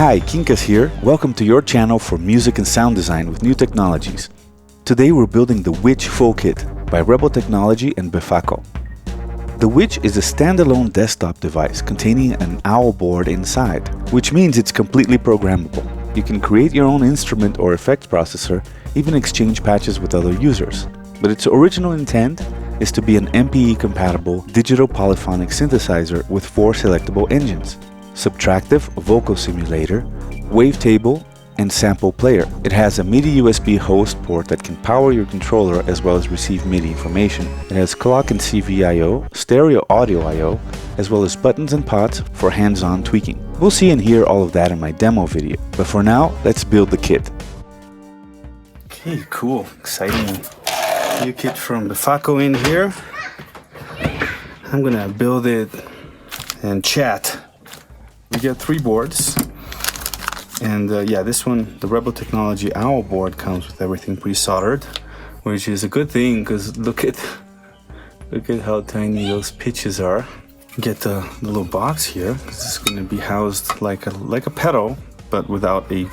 Hi, Quincas here. Welcome to your channel for music and sound design with new technologies. Today we're building the Witch Full Kit by Rebel Technology and Befaco. The Witch is a standalone desktop device containing an owl board inside, which means it's completely programmable. You can create your own instrument or effects processor, even exchange patches with other users. But its original intent is to be an MPE-compatible digital polyphonic synthesizer with 4 selectable engines: subtractive vocal simulator, wavetable, and sample player. It has a MIDI USB host port that can power your controller as well as receive MIDI information. It has clock and CV I/O, stereo audio I/O, as well as buttons and pots for hands-on tweaking. We'll see and hear all of that in my demo video, but for now, let's build the kit. Okay, cool, exciting new kit from Befaco in here. I'm gonna build it and chat. We get 3 boards, and yeah, this one, the Rebel Technology Owl board, comes with everything pre-soldered, which is a good thing because look at how tiny those pitches are. Get the little box here because it's going to be housed like a pedal, but without a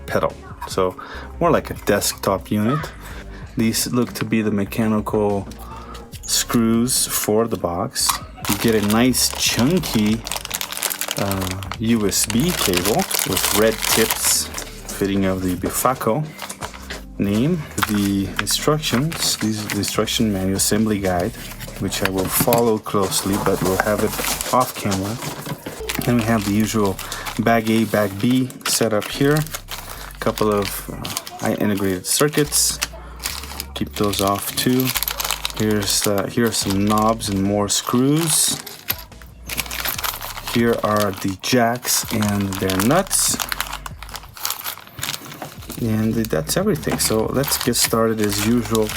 pedal, so more like a desktop unit. These look to be the mechanical screws for the box. You get a nice chunky USB cable with red tips, fitting of the Befaco name. The instructions, these are the instruction manual assembly guide, which I will follow closely, but we'll have it off camera. Then we have the usual bag A, bag B setup here. A couple of integrated circuits. Keep those off too. Here are some knobs and more screws. Here are the jacks and their nuts, and that's everything. So let's get started as usual.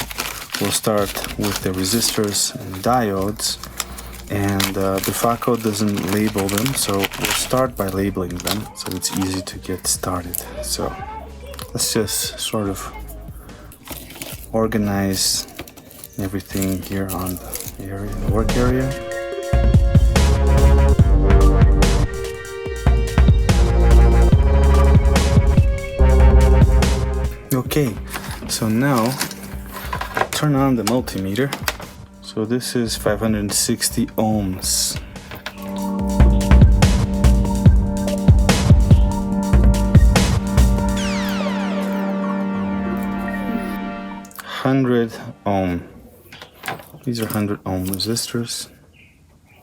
We'll start with the resistors and diodes, and Befaco doesn't label them, so we'll start by labeling them so it's easy to get started. So let's just sort of organize everything here on the area, the work area. Okay, so now turn on the multimeter. So this is 560 ohms. Ohm. These are 100 ohm resistors,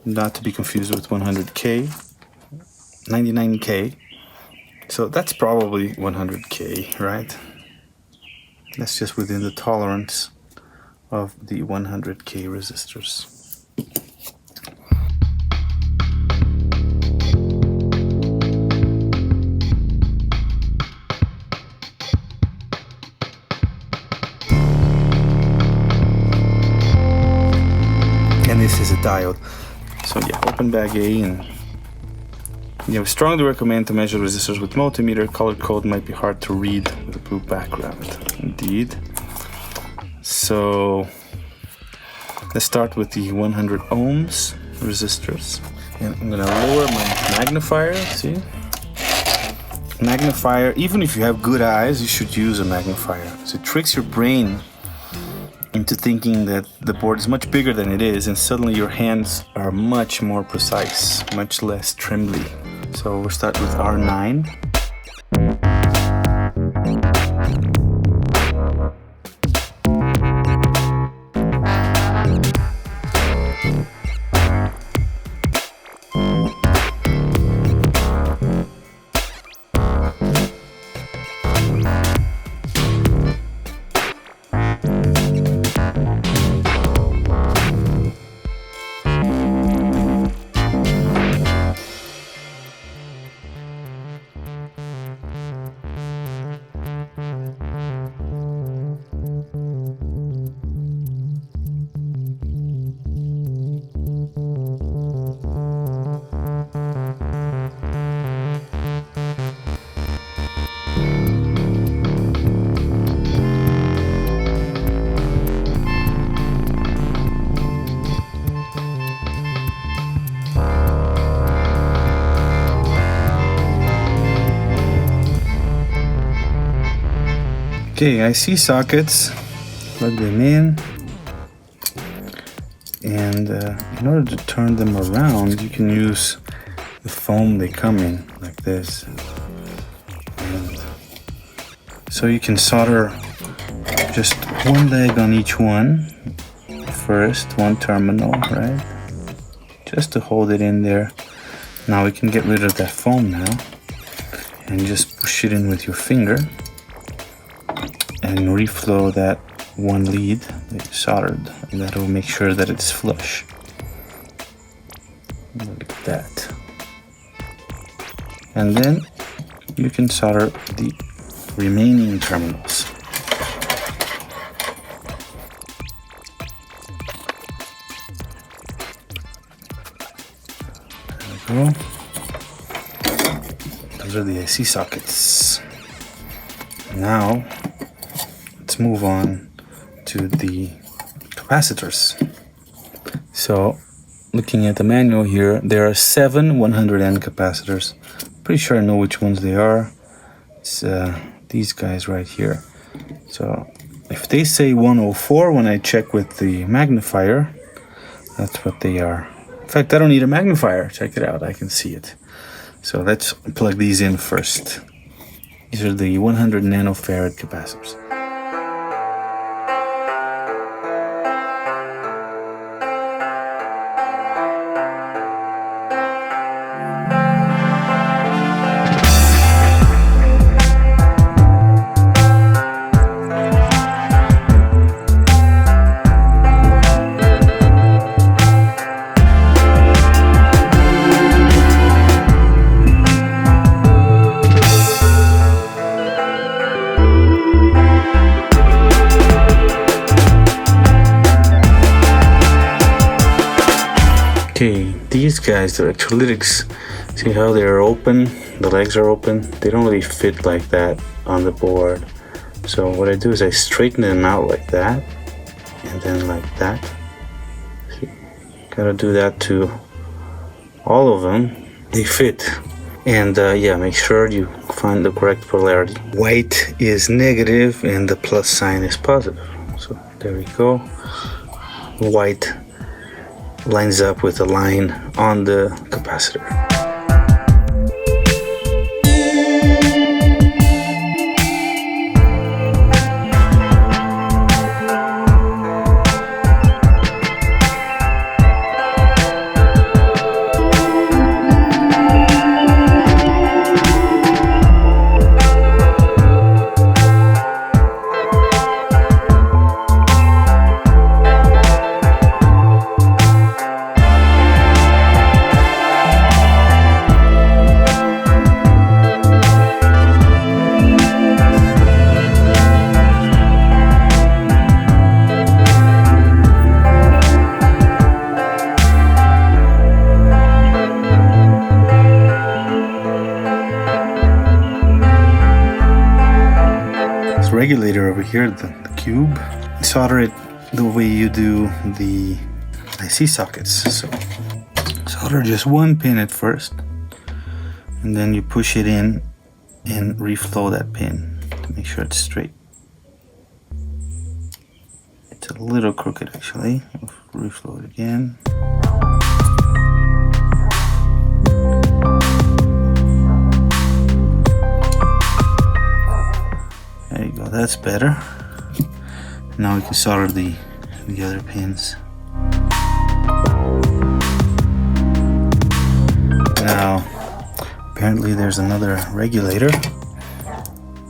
not to be confused with 100K, 99K. So that's probably 100K, right? That's just within the tolerance of the 100K resistors. And this is a diode. So yeah, open bag A, and yeah, we strongly recommend to measure resistors with multimeter. Color code might be hard to read with a blue background. Indeed. So let's start with the 100 ohms resistors. And I'm gonna lower my magnifier, see? Magnifier, even if you have good eyes, you should use a magnifier. So it tricks your brain into thinking that the board is much bigger than it is, and suddenly your hands are much more precise, much less trembly. So we'll start with R9. Okay, IC sockets, plug them in, and in order to turn them around, you can use the foam they come in, like this. And so you can solder just one leg on each one first, one terminal, right? Just to hold it in there. Now we can get rid of that foam now and just push it in with your finger and reflow that one lead that you soldered, and that will make sure that it's flush. Look at that. And then you can solder the remaining terminals. There we go. Those are the IC sockets. Now let's move on to the capacitors. So looking at the manual here, there are 7 100N capacitors. Pretty sure I know which ones they are. It's these guys right here. So if they say 104 when I check with the magnifier, that's what they are. In fact, I don't need a magnifier. Check it out, I can see it. So let's plug these in first. These are the 100 nanofarad capacitors. Okay, these guys, the electrolytics, see how they're open? The legs are open. They don't really fit like that on the board. So what I do is I straighten them out like that, and then like that. See, gotta do that to all of them. They fit. And yeah, make sure you find the correct polarity. White is negative and the plus sign is positive. So there we go. White lines up with the line on the capacitor. Regulator over here, the cube, solder it the way you do the IC sockets. So solder just one pin at first, and then you push it in and reflow that pin to make sure it's straight. It's a little crooked actually. Reflow it again. There you go, that's better. Now we can solder the other pins. Now, apparently there's another regulator.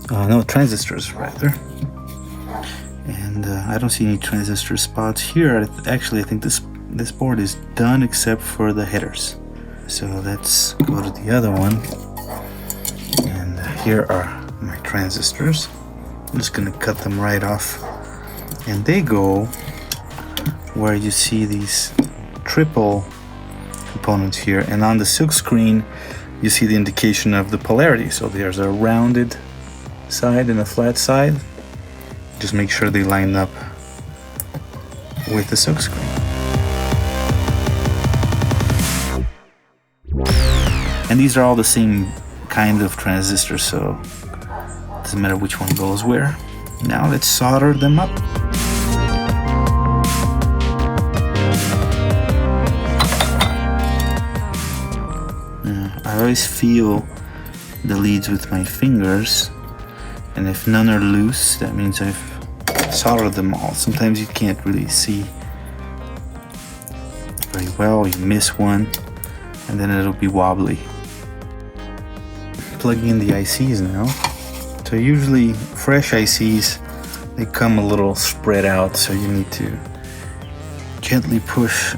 No, transistors rather. And I don't see any transistor spots here. Actually, I think this board is done except for the headers. So let's go to the other one. And here are my transistors. I'm just gonna cut them right off, and they go where you see these triple components here, and on the silk screen you see the indication of the polarity. So there's a rounded side and a flat side. Just make sure they line up with the silk screen. And these are all the same kind of transistors, so doesn't matter which one goes where. Now let's solder them up. I always feel the leads with my fingers, and if none are loose, that means I've soldered them all. Sometimes you can't really see very well, you miss one, and then it'll be wobbly. Plugging in the ICs now. So usually fresh ICs, they come a little spread out, so you need to gently push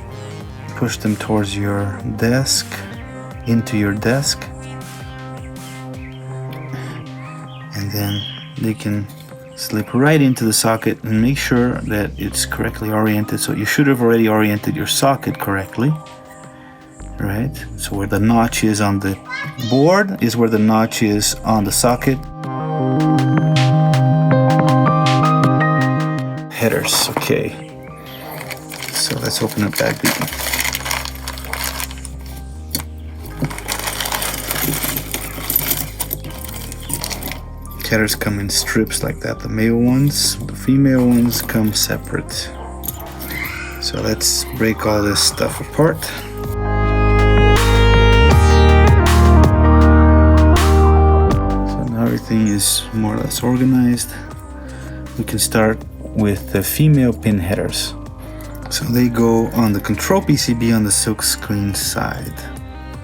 them towards your desk, into your desk, and then they can slip right into the socket. And make sure that it's correctly oriented. So you should have already oriented your socket correctly, right? So where the notch is on the board is where the notch is on the socket. Headers, okay. So let's open up that button. Headers come in strips like that. The male ones, the female ones come separate. So let's break all this stuff apart. So now everything is more or less organized. We can start with the female pin headers. So they go on the control PCB on the silkscreen side,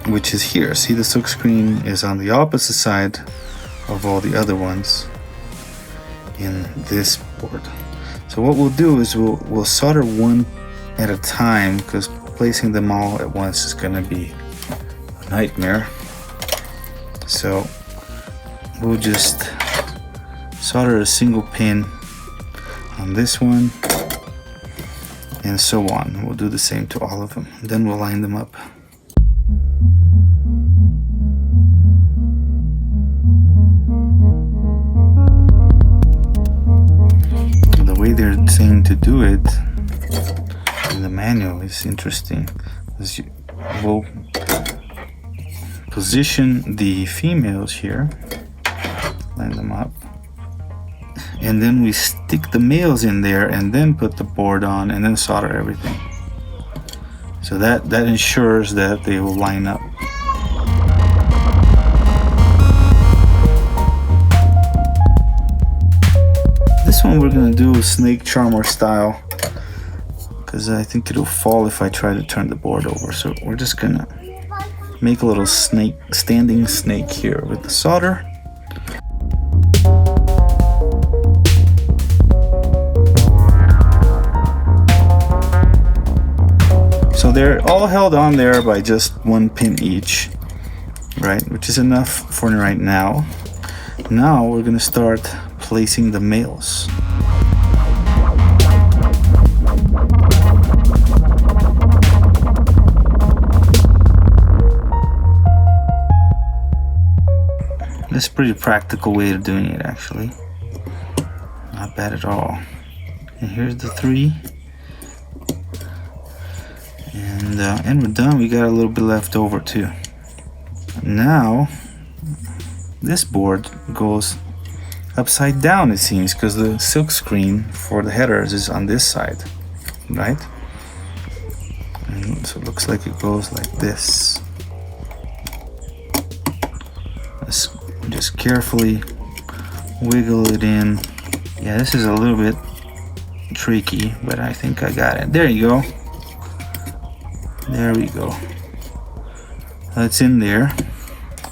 which is here. See, the silkscreen is on the opposite side of all the other ones in this board. So what we'll do is we'll solder one at a time, because placing them all at once is going to be a nightmare. So we'll just solder a single pin on this one, and so on. We'll do the same to all of them. Then we'll line them up. The way they're saying to do it in the manual is interesting. We'll position the females here, line them up, and then we stick the males in there and then put the board on and then solder everything. So that ensures that they will line up. This one we're gonna do snake charmer style, because I think it'll fall if I try to turn the board over. So we're just gonna make a little snake, standing snake here with the solder. So they're all held on there by just one pin each, right? Which is enough for right now. Now we're gonna start placing the males. That's a pretty practical way of doing it, actually. Not bad at all. And here's the three. And we're done. We got a little bit left over too. Now this board goes upside down, it seems, because the silk screen for the headers is on this side, right? And so it looks like it goes like this. Let's just carefully wiggle it in. Yeah, this is a little bit tricky, but I think I got it. There you go. There we go. That's in there.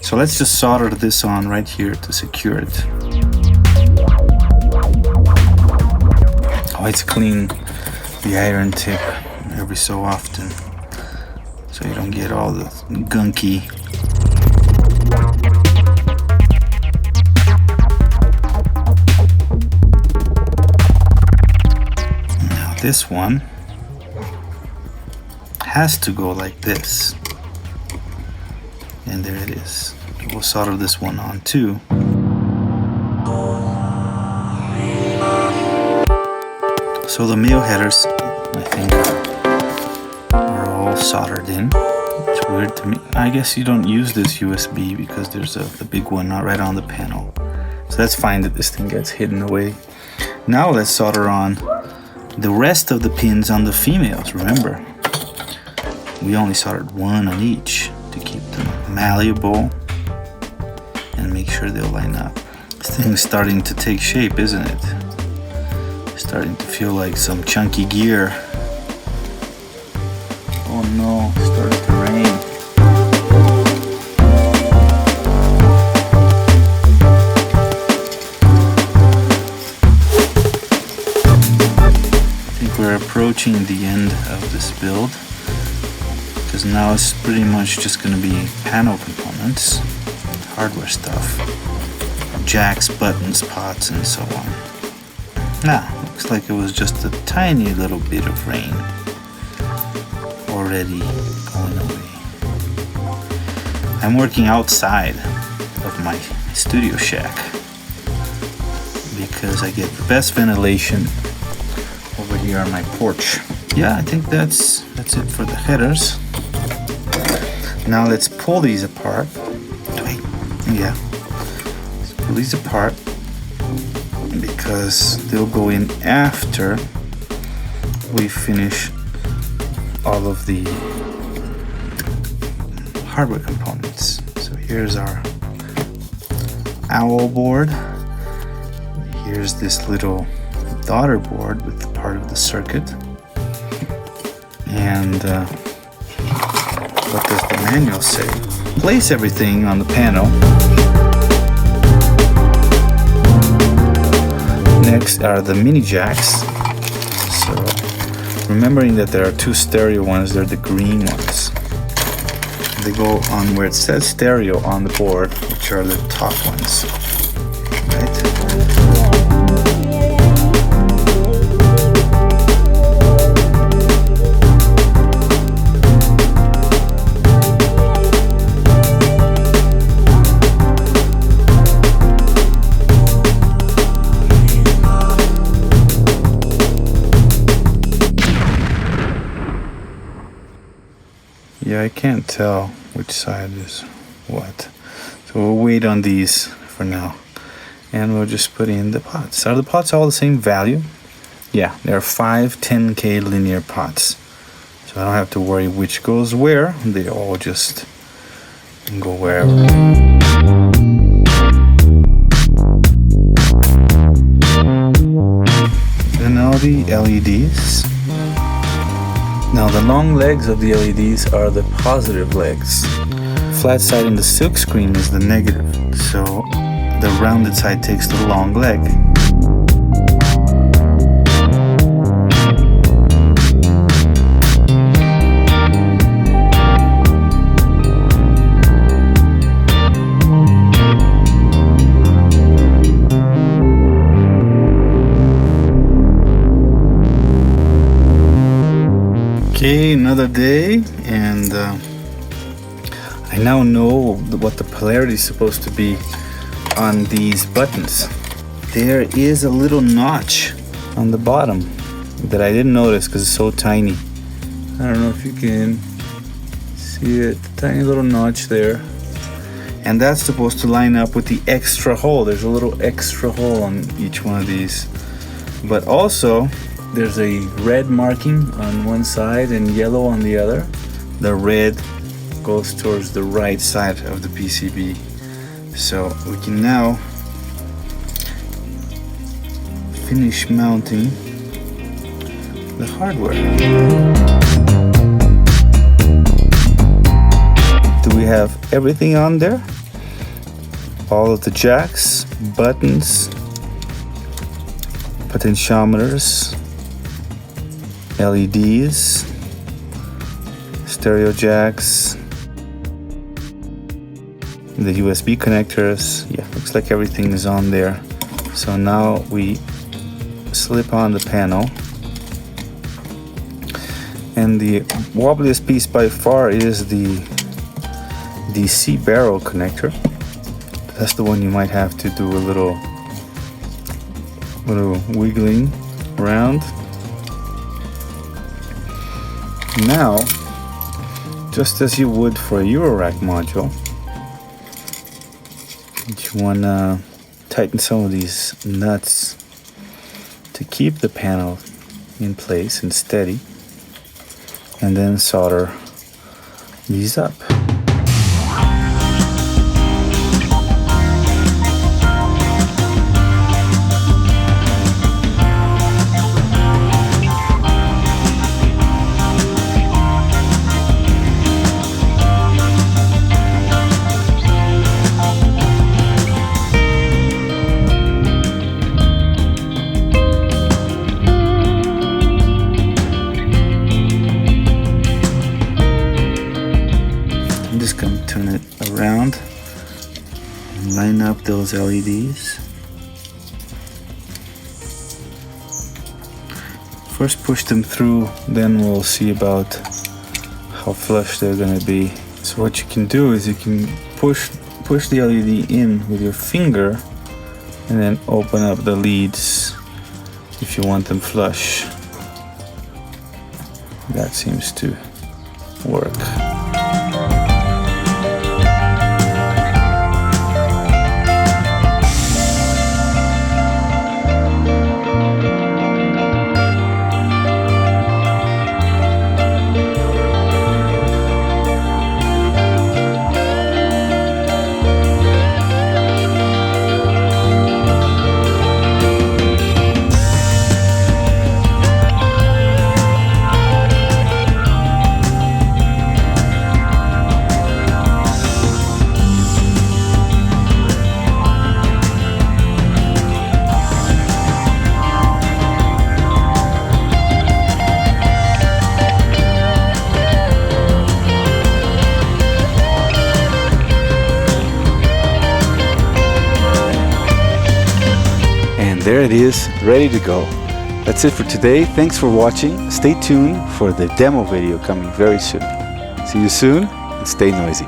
So let's just solder this on right here to secure it. Always clean the iron tip every so often, so you don't get all the gunky. Now this one has to go like this, and there it is. We'll solder this one on too. So the male headers, I think, are all soldered in. It's weird to me. I guess you don't use this USB because there's the big one not right on the panel. So that's fine that this thing gets hidden away. Now let's solder on the rest of the pins on the females. Remember, we only soldered one on each to keep them malleable and make sure they'll line up. This thing's starting to take shape, isn't it? Starting to feel like some chunky gear. Oh no, it's starting to rain. I think we're approaching the end of this build, because now it's pretty much just going to be panel components, hardware stuff, jacks, buttons, pots, and so on. Looks like it was just a tiny little bit of rain already going away. I'm working outside of my studio shack because I get the best ventilation over here on my porch. Yeah, I think that's it for the headers. Now let's pull these apart. Wait, yeah. Let's pull these apart because they'll go in after we finish all of the hardware components. So here's our owl board. Here's this little daughter board with the part of the circuit. And what does the manual say? Place everything on the panel. Next are the mini jacks. So remembering that there are two stereo ones, they're the green ones. They go on where it says stereo on the board, which are the top ones. Right? Yeah, I can't tell which side is what. So we'll wait on these for now. And we'll just put in the pots. Are the pots all the same value? Yeah, there are 5 10K linear pots. So I don't have to worry which goes where. They all just go wherever. And now the LEDs. Now the long legs of the LEDs are the positive legs. Flat side in the silk screen is the negative. So the rounded side takes the long leg. Okay, another day, and I now know what the polarity is supposed to be on these buttons. There is a little notch on the bottom that I didn't notice because it's so tiny. I don't know if you can see it, tiny little notch there. And that's supposed to line up with the extra hole. There's a little extra hole on each one of these. But also, there's a red marking on one side and yellow on the other. The red goes towards the right side of the PCB. So we can now finish mounting the hardware. Do we have everything on there? All of the jacks, buttons, potentiometers, LEDs, stereo jacks, the USB connectors. Yeah, looks like everything is on there. So now we slip on the panel. And the wobbliest piece by far is the DC barrel connector. That's the one you might have to do a little wiggling around. Now, just as you would for a Eurorack module, you want to tighten some of these nuts to keep the panel in place and steady, and then solder these up. I'm just going to turn it around and line up those LEDs. First push them through, then we'll see about how flush they're going to be. So what you can do is you can push the LED in with your finger and then open up the leads if you want them flush. That seems to work. There it is, ready to go. That's it for today. Thanks for watching. Stay tuned for the demo video coming very soon. See you soon and stay noisy.